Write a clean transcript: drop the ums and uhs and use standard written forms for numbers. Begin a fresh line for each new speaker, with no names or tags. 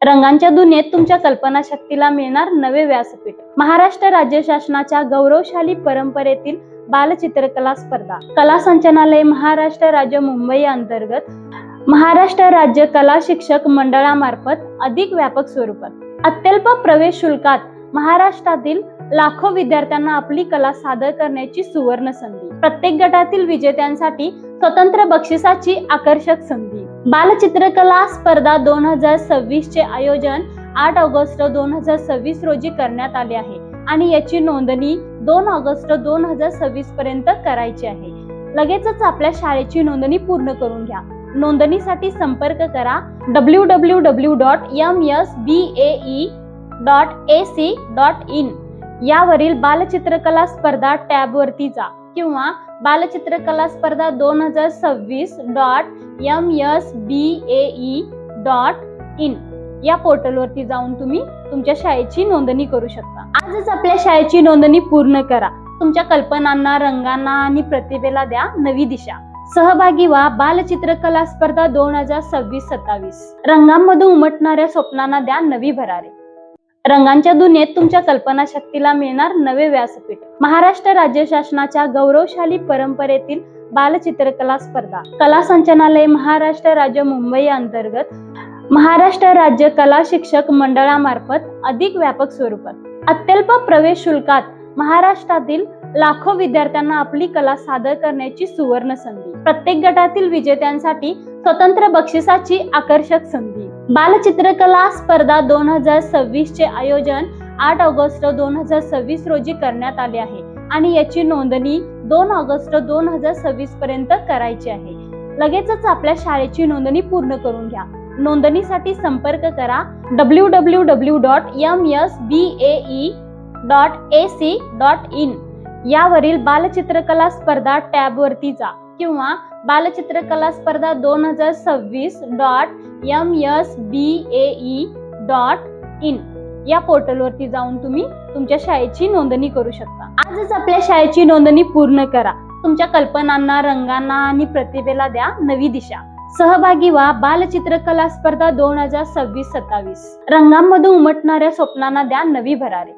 रंगांच्या दुनियेत तुमच्या कल्पनाशक्तीला मिळणार नवे व्यासपीठ। महाराष्ट्र राज्य शासनाच्या गौरवशाली परंपरेतील बालचित्रकला स्पर्धा कला संचालनालय महाराष्ट्र राज्य मुंबई अंतर्गत महाराष्ट्र राज्य कला शिक्षक मंडळामार्फत अधिक व्यापक स्वरूपात अत्यल्प प्रवेश शुल्कात महाराष्ट्रातील लाखो विद्यार्थ्यांना आपली कला सादर करण्याची सुवर्ण संधी। प्रत्येक गटातील विजेत्यांसाठी स्वतंत्र बक्षिसाची आकर्षक संधी। बालचित्रकला स्पर्धा 2026 चे आयोजन 8 ऑगस्ट 2026 रोजी करण्यात आले आहे आणि याची नोंदणी 2 ऑगस्ट 2026 पर्यंत करायची आहे। लगेचच आपल्या शाळेची नोंदणी पूर्ण करून घ्या। नोंदणीसाठी संपर्क करा www.msbae.ac.in यावरील बालचित्रकला स्पर्धा टॅब वरती जा किंवा बालचित्रकला स्पर्धा 2026.msbae.in या पोर्टल वरती जाऊन तुम्ही तुमच्या शाळेची नोंदणी करू शकता। आजच आपल्या शाळेची नोंदणी पूर्ण करा। तुमच्या कल्पनांना, रंगांना आणि प्रतिभेला द्या नवी दिशा। सहभागी व्हा बालचित्रकला स्पर्धा 2026-27। रंगांमधून उमटणाऱ्या स्वप्नांना द्या नवी भरारी। रंगांच्या दुनियेत तुमच्या कल्पनाशक्तीला मिळणार नवे व्यासपीठ। महाराष्ट्र राज्य शासनाच्या गौरवशाली परंपरेतील बालचित्रकला स्पर्धा कला संचालनालय महाराष्ट्र राज्य मुंबई अंतर्गत महाराष्ट्र राज्य कला शिक्षक मंडळामार्फत अधिक व्यापक स्वरूपात अत्यल्प प्रवेश शुल्कात महाराष्ट्रातील लाखो विद्यार्थ्यांना आपली कला सादर करण्याची सुवर्ण संधी। प्रत्येक गटातील विजेत्यांसाठी स्वतंत्र बक्षिसाची आकर्षक संधी। बालचित्रकला स्पर्धा 2026 चे आयोजन 8 ऑगस्ट 2026 रोजी करण्यात आले आहे आणि याची नोंदणी 2 ऑगस्ट 2026 पर्यंत करायची आहे। लगेचच आपल्या शाळेची नोंदणी पूर्ण करून घ्या। नोंदणीसाठी संपर्क करा www.msbae.ac.in यावरील बालचित्रकला स्पर्धा टॅब वरती जा किंवा बालचित्रकला स्पर्धा 2026.msbae.in या पोर्टल वरती जाऊन तुम्ही तुमच्या शाळेची नोंदणी करू शकता। आजच आपल्या शाळेची नोंदणी पूर्ण करा। तुमच्या कल्पनांना, रंगांना आणि प्रतिभेला द्या नवी दिशा। सहभागी व्हा बालचित्रकला स्पर्धा 2026-27। रंगांमधून उमटणाऱ्या स्वप्नांना द्या नवी भरारी।